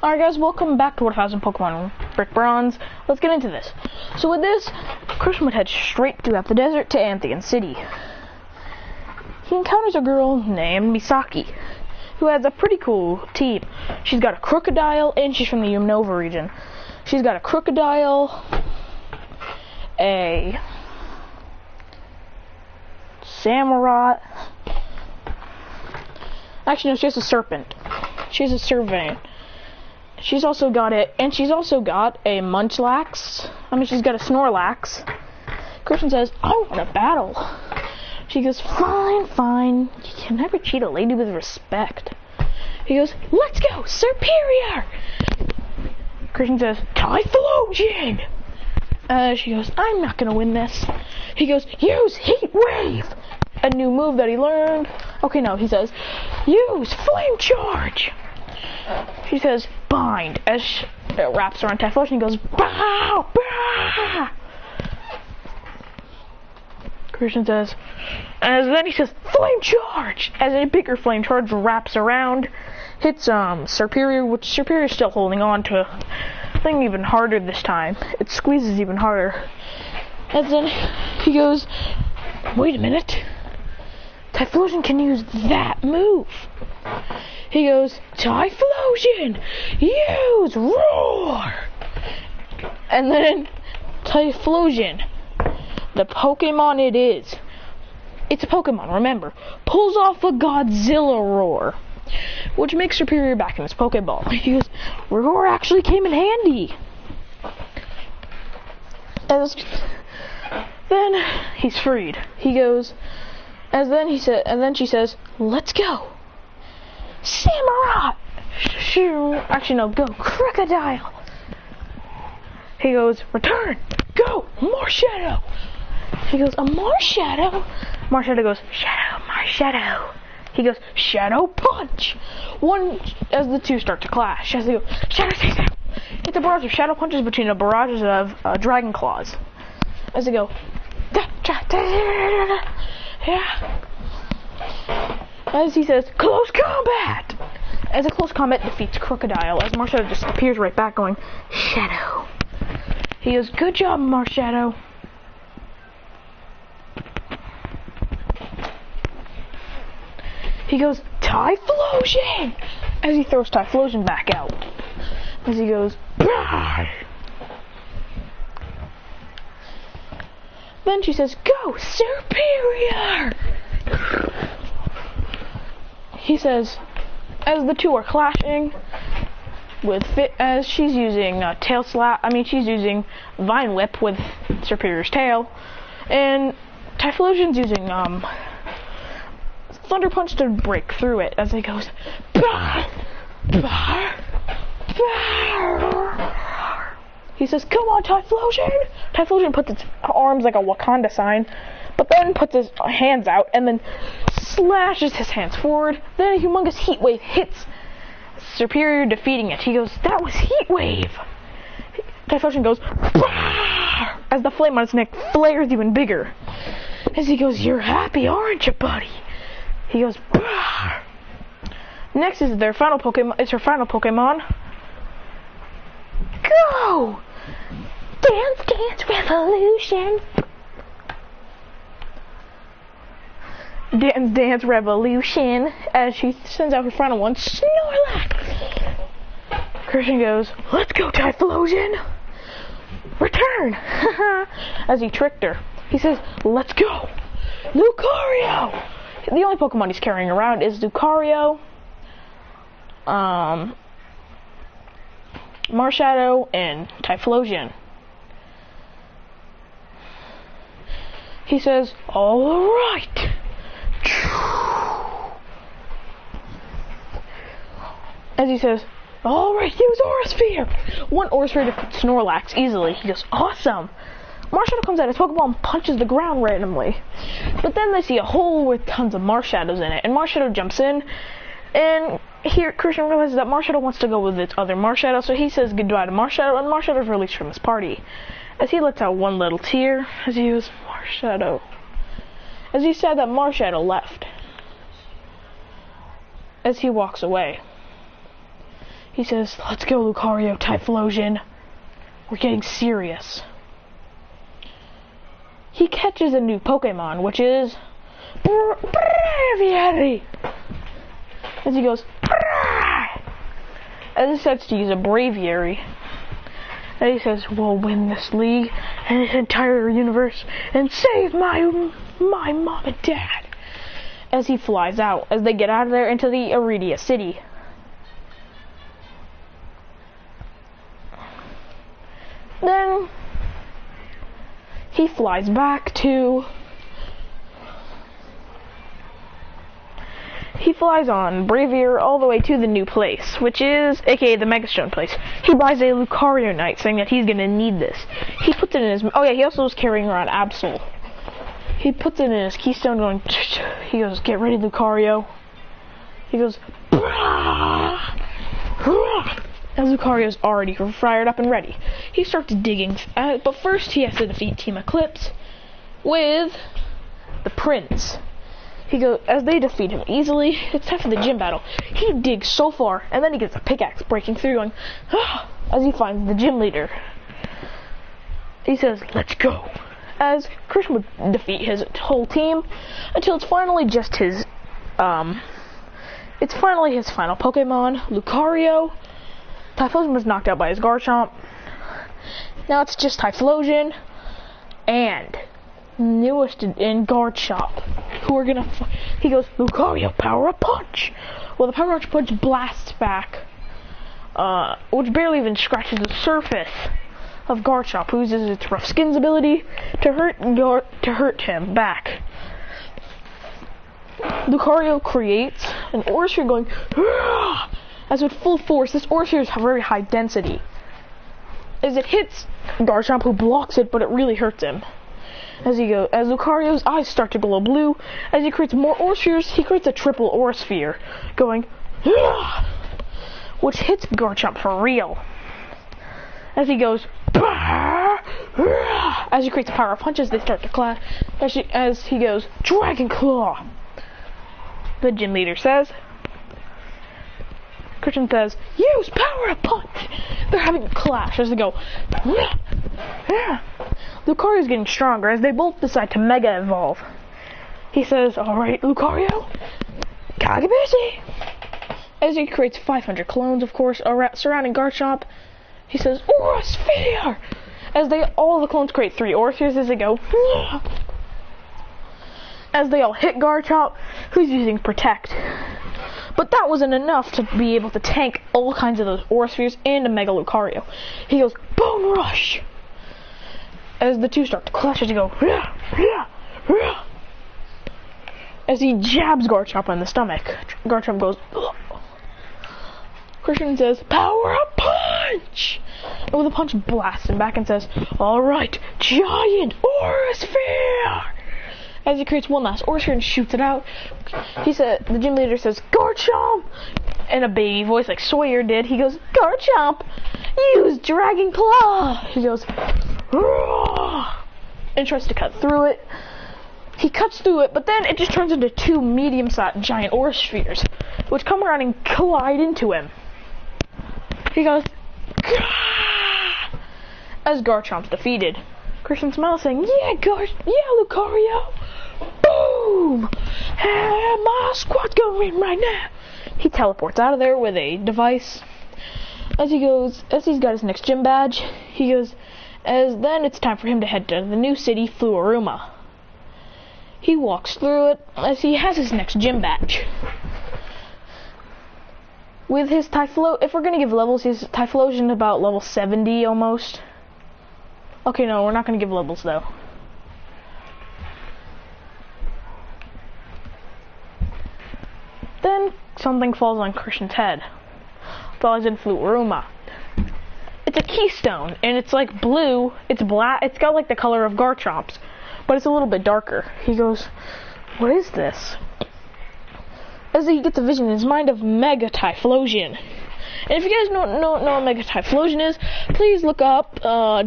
Alright guys, welcome back to 1000 Pokemon Brick Bronze. Let's get into this. So with this, Christian would head straight throughout the desert to Anthean City. He encounters a girl named Misaki, who has a pretty cool team. She's got a crocodile, and she's from the Unova region. She's got a crocodile, a samurai. Actually, no, she has a serpent. She has a serpent. She's also got it, and she's also got a Munchlax. She's got a Snorlax. Christian says, I want to battle. She goes, fine, fine. You can never treat a lady with respect. He goes, let's go, Superior! Christian says, Typhlosion! She goes, I'm not going to win this. He goes, use Heat Wave! A new move that he learned. Okay, no, he says, use Flame Charge! She says, bind, as it wraps around Typhlosion. He goes, bow, bow! Christian says, and then he says, flame charge! As a bigger flame charge wraps around, hits Superior, which Superior is still holding on to a thing even harder this time. It squeezes even harder. And then he goes, wait a minute. Typhlosion can use that move. He goes, Typhlosion, use Roar! And then Typhlosion, the Pokemon it is, it's a Pokemon, remember, pulls off a Godzilla Roar, which makes Superior back in his Pokeball. He goes, Roar actually came in handy. Then he's freed. He goes, and then she says, let's go. Samurai! Actually, no, go. Crocodile! He goes, return! Go! Marshadow! He goes, a Marshadow? Marshadow goes, Shadow, Marshadow. He goes, Shadow Punch! As the two start to clash, as they go, Shadow takes out. It's a barrage of Shadow Punches between a barrage of Dragon Claws. As they go, yeah. As he says, close combat! As a close combat defeats Crocodile, as Marshadow just appears right back going, Shadow. He goes, good job, Marshadow. He goes, Typhlosion! As he throws Typhlosion back out. As he goes, bah! Then she says, go, Superior! He says, as the two are clashing, as she's using Tail Slap, she's using Vine Whip with Superior's tail, and Typhlosion's using Thunder Punch to break through it as he goes, bah, bah, bah. He says, come on, Typhlosion! Typhlosion puts its arms like a Wakanda sign, but then puts his hands out and then slashes his hands forward. Then a humongous heat wave hits Superior, defeating it. He goes, that was Heat Wave! Typhlosion goes, bah! As the flame on his neck flares even bigger. As he goes, you're happy, aren't you, buddy? He goes, bah! Next is their final Pokemon. It's her final Pokemon. Go! Dance, dance, revolution! Dance, dance, revolution! As she sends out her final one, Snorlax! Christian goes, let's go, Typhlosion! Return! As he tricked her. He says, let's go! Lucario! The only Pokemon he's carrying around is Lucario, Marshadow, and Typhlosion. He says, alright! As he says, alright, use Aura Sphere! One Aura Sphere defeats Snorlax easily. He goes, awesome! Marshadow comes out, his Pokeball and punches the ground randomly. But then they see a hole with tons of Marshadows in it, and Marshadow jumps in, and here Christian realizes that Marshadow wants to go with its other Marshadow, so he says goodbye to Marshadow, and Marshadow's released from his party. As he lets out one little tear, as he goes, Marshadow. As he said that Marshadow left. As he walks away. He says, let's go, Lucario, Typhlosion. We're getting serious. He catches a new Pokemon, which is Braviary. As he goes, as he starts to use a Braviary, and he says, we'll win this league and this entire universe and save my mom and dad. As he flies out, as they get out of there into the Roaria city. Then he flies back to... He flies on Bravier all the way to the new place, which is, aka the Megastone place. He buys a Lucario Knight, saying that he's gonna need this. He puts it in his... Oh yeah, he also was carrying around Absol. He puts it in his keystone going... He goes, get ready, Lucario. He goes... As Lucario's already fired up and ready. He starts digging, but first he has to defeat Team Eclipse with the Prince. He goes, as they defeat him easily, it's time for the gym battle. He digs so far, and then he gets a pickaxe breaking through, going, as he finds the gym leader. He says, let's go. As Christian would defeat his whole team, until it's finally just his, it's finally his final Pokemon, Lucario. Typhlosion was knocked out by his Garchomp. Now it's just Typhlosion and newest in Garchomp, who are gonna... He goes, Lucario, Power Up Punch! Well, the Power Up Punch blasts back, which barely even scratches the surface of Garchomp, who uses its Rough Skin's ability to hurt him back. Lucario creates an Aurasphere going, as with full force. This Aurasphere is very high density. As it hits Garchomp, who blocks it, but it really hurts him. As Lucario's eyes start to glow blue, as he creates more Auraspheres, he creates a triple Aurasphere, going, which hits Garchomp for real. As he goes, as he creates power punches, they start to clash. As he goes, Dragon Claw. The gym leader says. Christian says, use Power Up Punch! They're having a clash as they go, Lucario's getting stronger as they both decide to Mega Evolve. He says, alright, Lucario, gotta get busy! As he creates 500 clones, of course, surrounding Garchomp, he says, Aurasphere! As all the clones create 3 Auraspheres as they go, as they all hit Garchomp, who's using Protect. But that wasn't enough to be able to tank all kinds of those Auraspheres and a Mega Lucario. He goes, Bone Rush! As the two start to clash as he goes, as he jabs Garchomp in the stomach. Garchomp goes, ugh. Christian says, Power Up Punch! And with a punch blasts him back and says, alright, Giant Aurasphere! As he creates one last Aurasphere and shoots it out, the gym leader says, Garchomp! In a baby voice like Sawyer did, he goes, Garchomp! Use Dragon Claw! He goes, Roar! And tries to cut through it. He cuts through it, but then it just turns into 2 medium-sized giant Auraspheres, which come around and collide into him. He goes, Gah! As Garchomp's defeated. Christian smiles saying, yeah, Lucario! Boom! Hey, my squad's going in right now! He teleports out of there with a device. As he's got his next gym badge, he goes, then it's time for him to head to the new city, Fluoruma. He walks through it as he has his next gym badge. With his if we're gonna give levels, his Typhlosion about level 70 almost. Okay, no, we're not gonna give levels though. Then something falls on Christian's head. While he's in Fluoruma. It's a keystone, and it's like blue. It's black. It's got like the color of Garchomp's, but it's a little bit darker. He goes, "What is this?" As he gets a vision in his mind of Mega Typhlosion. And if you guys don't know what Mega Typhlosion is, please look up.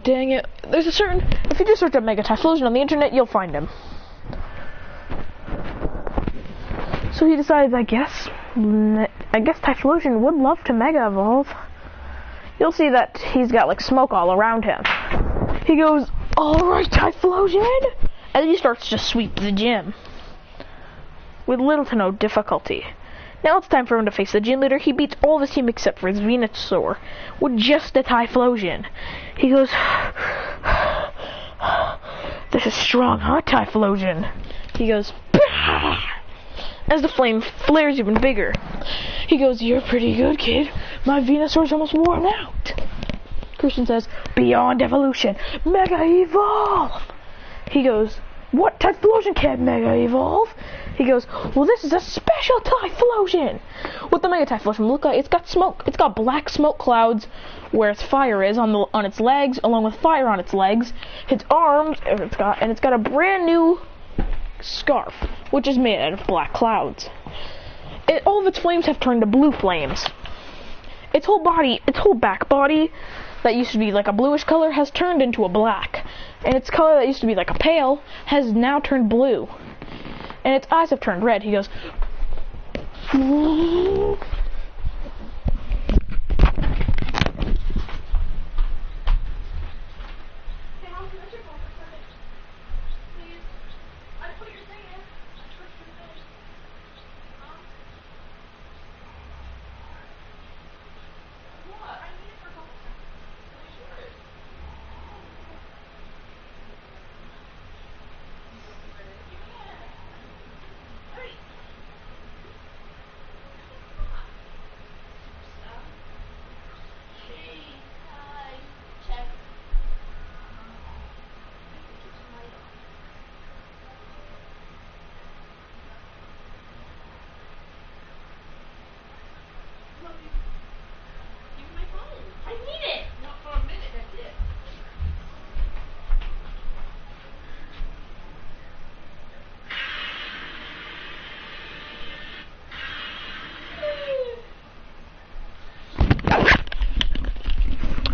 Dang it, if you just search up Mega Typhlosion on the internet, you'll find him. So he decides, I guess, I guess Typhlosion would love to Mega Evolve. You'll see that he's got like smoke all around him. He goes, "Alright, Typhlosion!" And he starts to sweep the gym with little to no difficulty. Now it's time for him to face the gym leader. He beats all of his team except for his Venusaur with just a Typhlosion. He goes, "This is strong, huh, Typhlosion?" He goes, "Bah!" As the flame flares even bigger. He goes, "You're pretty good, kid. My Venusaur's almost worn out." Christian says, "Beyond evolution, Mega Evolve!" He goes, "What? Typhlosion can't Mega Evolve?" He goes, "Well, this is a special Typhlosion!" With the Mega Typhlosion, look, it's got smoke. It's got black smoke clouds where its fire is on its legs, along with fire on its legs, its arms, and it's got a brand new scarf, which is made out of black clouds. All of its flames have turned to blue flames. Its whole back body, that used to be like a bluish color, has turned into a black. And its color that used to be like a pale has now turned blue. And its eyes have turned red. He goes,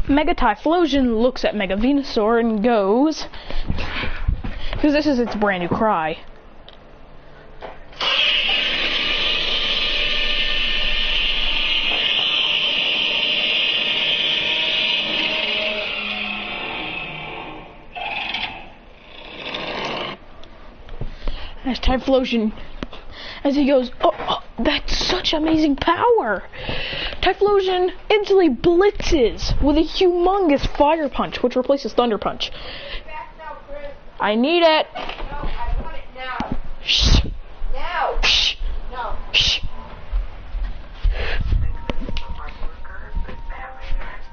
Mega Typhlosion looks at Mega Venusaur and goes, because this is its brand new cry. As Typhlosion, as he goes, oh, that's such amazing power! Typhlosion instantly blitzes with a humongous fire punch, which replaces Thunder Punch. Now, Chris. I need it! No, I want it now. Shh! Now. Shh! No. Shh!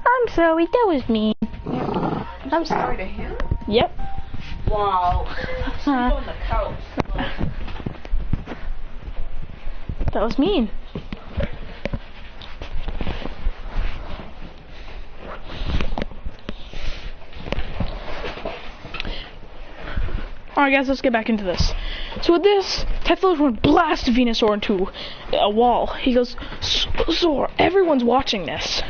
I'm sorry, that was mean. I'm sorry to him? Yep. Wow. Sleep on the couch. That was mean. Alright guys, let's get back into this. So with this, Typhlosion would blast Venusaur into a wall. He goes, "Zor, everyone's watching this."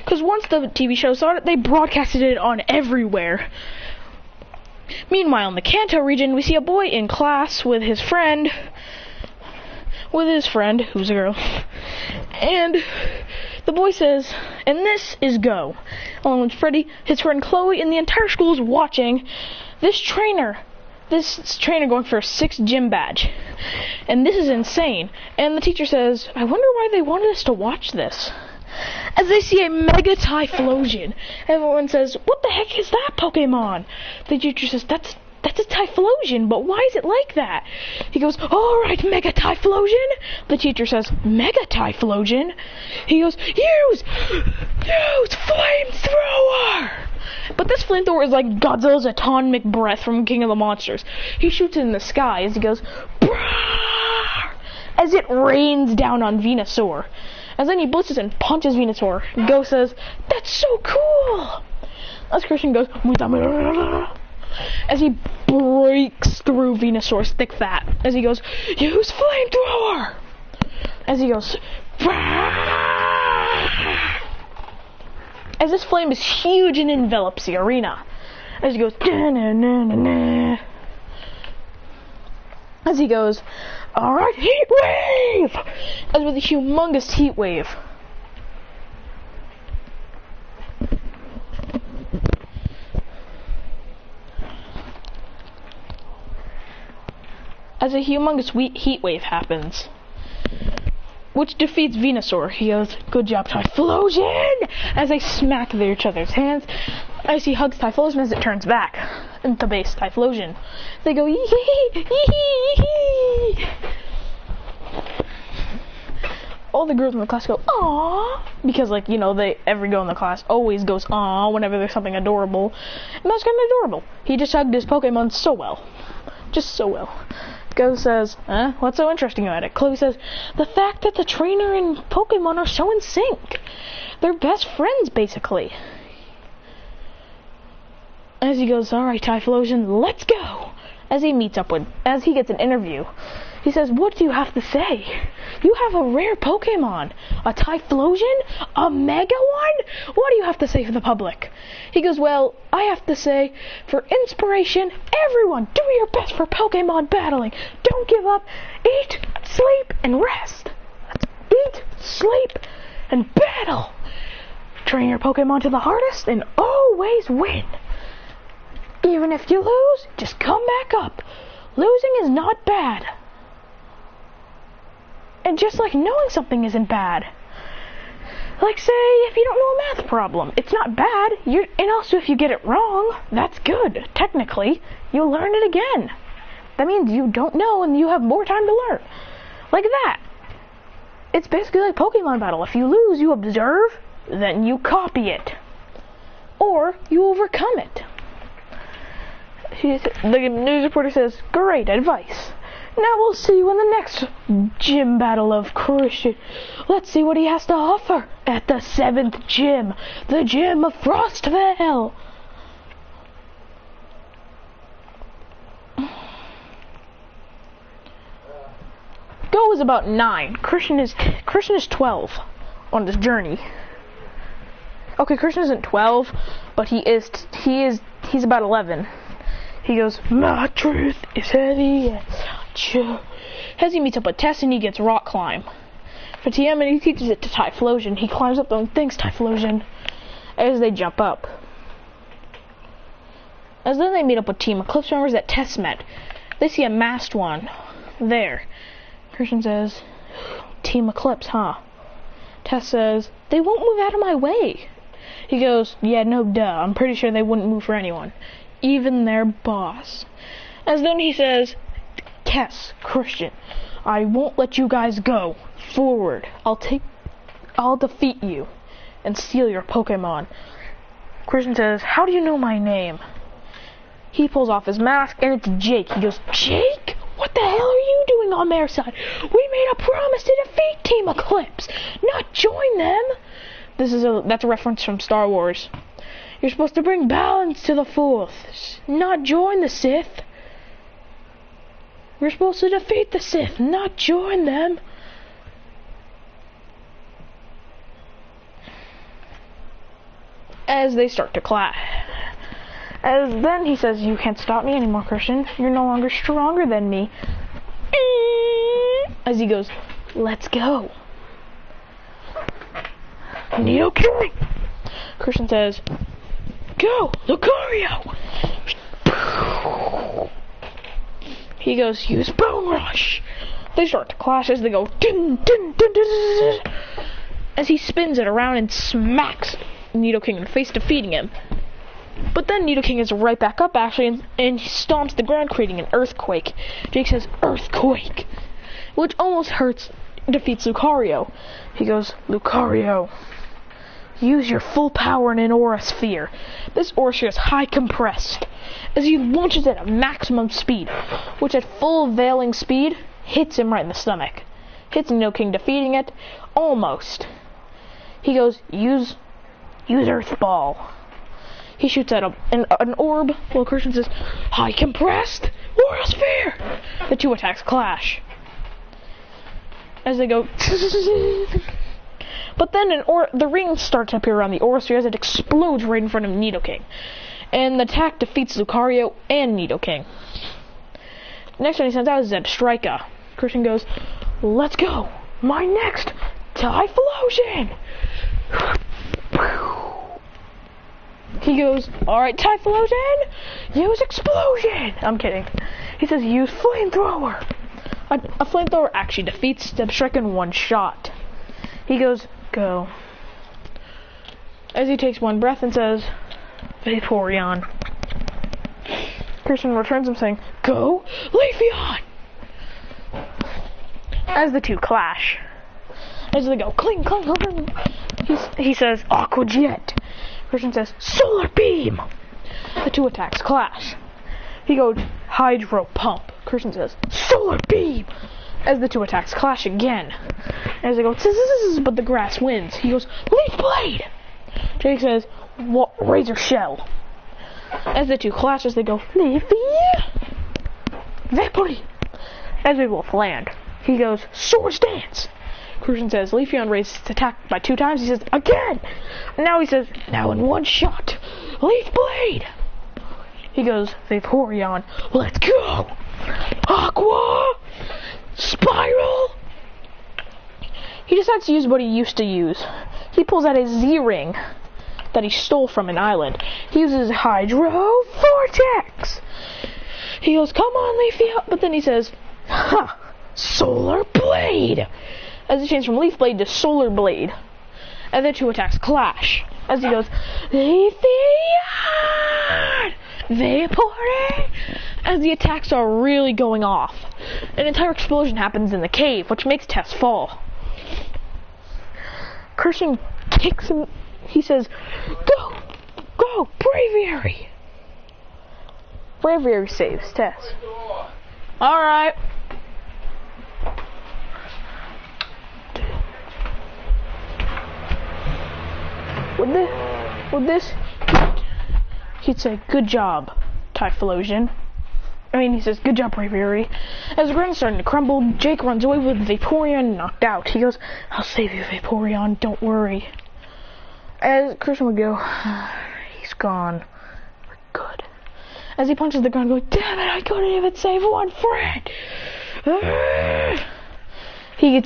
Because once the TV show started, they broadcasted it on everywhere. Meanwhile, in the Kanto region, we see a boy in class with his friend, who's a girl. And the boy says, "And this is Go." Along with Freddy, his friend Chloe, and the entire school is watching this trainer going for a 6th gym badge. And this is insane. And the teacher says, "I wonder why they wanted us to watch this." As they see a Mega Typhlosion, everyone says, "What the heck is that Pokemon?" The teacher says, That's a Typhlosion, but why is it like that?" He goes, "Alright, Mega Typhlosion." The teacher says, "Mega Typhlosion?" He goes, Use Flamethrower!" But this flamethrower is like Godzilla's atomic breath from King of the Monsters. He shoots it in the sky as he goes, "Brrr!" as it rains down on Venusaur. As then he blitzes and punches Venusaur. Go says, "That's so cool!" As Christian goes, as he breaks through Venusaur's thick fat. As he goes, "Use Flamethrower!" As he goes, "Brrr!" As this flame is huge and envelops the arena. As he goes, "Da-na-na-na-na." As he goes, Alright, heat wave! As with a humongous heat wave. As a humongous heat wave happens, which defeats Venusaur. He goes, good job, Typhlosion! As they smack each other's hands, as he hugs Typhlosion as it turns back into base Typhlosion. They go, yee hee hee. All the girls in the class go, aww, because, like, you know, every girl in the class always goes, aww, whenever there's something adorable. And that's kind of adorable. He just hugged his Pokemon so well. Just so well. Go says, what's so interesting about it? Chloe says, the fact that the trainer and Pokemon are so in sync. They're best friends, basically. As he goes, alright, Typhlosion, let's go. As he gets an interview, he says, what do you have to say? You have a rare Pokemon. A Typhlosion? A Mega one? What do you have to say for the public? He goes, well, I have to say, for inspiration, everyone, do your best for Pokemon battling. Don't give up. Eat, sleep, and rest. That's eat, sleep, and battle. Train your Pokemon to the hardest and always win. Even if you lose, just come back up. Losing is not bad. And just like knowing something isn't bad. Like, say, if you don't know a math problem, it's not bad. And also, if you get it wrong, that's good. Technically, you'll learn it again. That means you don't know and you have more time to learn. Like that. It's basically like Pokemon battle. If you lose, you observe, then you copy it. Or you overcome it. The news reporter says, great advice. Now we'll see you in the next gym battle of Christian. Let's see what he has to offer at the 7th gym, the gym of Frostvale. Go is about 9. Christian is 12 on this journey. Okay, Christian isn't 12, but he's about 11. He goes, my truth is heavy. As he meets up with Tess and he gets rock climb. For TM and he teaches it to Typhlosion. He climbs up and thanks Typhlosion as they jump up. As then they meet up with Team Eclipse members that Tess met. They see a masked one there. Christian says, Team Eclipse, huh? Tess says, they won't move out of my way. He goes, yeah, no duh. I'm pretty sure they wouldn't move for anyone. Even their boss. As then he says, Tess, Christian, I won't let you guys go. Forward. I'll defeat you and steal your Pokemon. Christian says, how do you know my name? He pulls off his mask and it's Jake. He goes, Jake? What the hell are you doing on their side? We made a promise to defeat Team Eclipse, not join them. That's a reference from Star Wars. You're supposed to bring balance to the Force, not join the Sith. We're supposed to defeat the Sith, not join them. As they start to clash. As then he says, you can't stop me anymore, Christian. You're no longer stronger than me. As he goes, let's go. Nidoking! Christian says, go, Lucario! He goes, use Bone Rush! They start to clash as they go, dun, dun, dun, dun, dun, dun, as he spins it around and smacks Nidoking in the face, defeating him. But then Nidoking is right back up, actually, and he stomps the ground, creating an earthquake. Jake says, earthquake! Which almost defeats Lucario. He goes, Lucario, use your full power in an aura sphere. This aura sphere is high compressed, as he launches it at maximum speed, which at full veiling speed, hits him right in the stomach. Hits Nidoking, defeating it, almost. He goes, use Earth Ball. He shoots at an orb, while Christian says, high compressed, aura sphere! The two attacks clash. As they go, but then the rings start to appear around the aura sphere as it explodes right in front of Nidoking. And the attack defeats Lucario and Nidoking. Next one he sends out is Zebstrika. Christian goes, let's go. My next Typhlosion. He goes, alright, Typhlosion, use explosion. I'm kidding. He says, use flamethrower. A flamethrower actually defeats Shrek in one shot. He goes, go. As he takes one breath and says, Vaporeon. Christian returns him saying, go, Leafeon! As the two clash. As they go, cling, cling, cling. He says, Aqua Jet. Christian says, Solar Beam. The two attacks clash. He goes, Hydro Pump. Christian says, Solar Beam. As the two attacks clash again. As they go, but the grass wins. He goes, Leaf Blade. Jake says, Razor Shell. As the two clash, as they go, Leafy. Vapory. As we both land. He goes, Swords Dance. Christian says, Leafeon raised its attack by 2 times. He says, again. Now he says, now in one shot. Leaf Blade. He goes, Vaporeon, let's go. Aqua. Spiral. He decides to use what he used to use. He pulls out his Z-Ring that he stole from an island. He uses Hydro Vortex. He goes, come on, Leafeon. But then he says, ha, Solar Blade. As he changes from Leaf Blade to Solar Blade. And the two attacks clash. As he goes, Leafeon! Vapory! As the attacks are really going off. An entire explosion happens in the cave, which makes Tess fall. Christian kicks him. He says, go! Go! Braviary! Braviary saves Tess. Alright. With this, he'd say, good job, Typhlosion. He says, good job, Braviary. As the ground's starting to crumble, Jake runs away with Vaporeon knocked out. He goes, I'll save you, Vaporeon, don't worry. As Christian would go, he's gone. We're good. As he punches the ground, going, damn it, I couldn't even save one friend. He gets even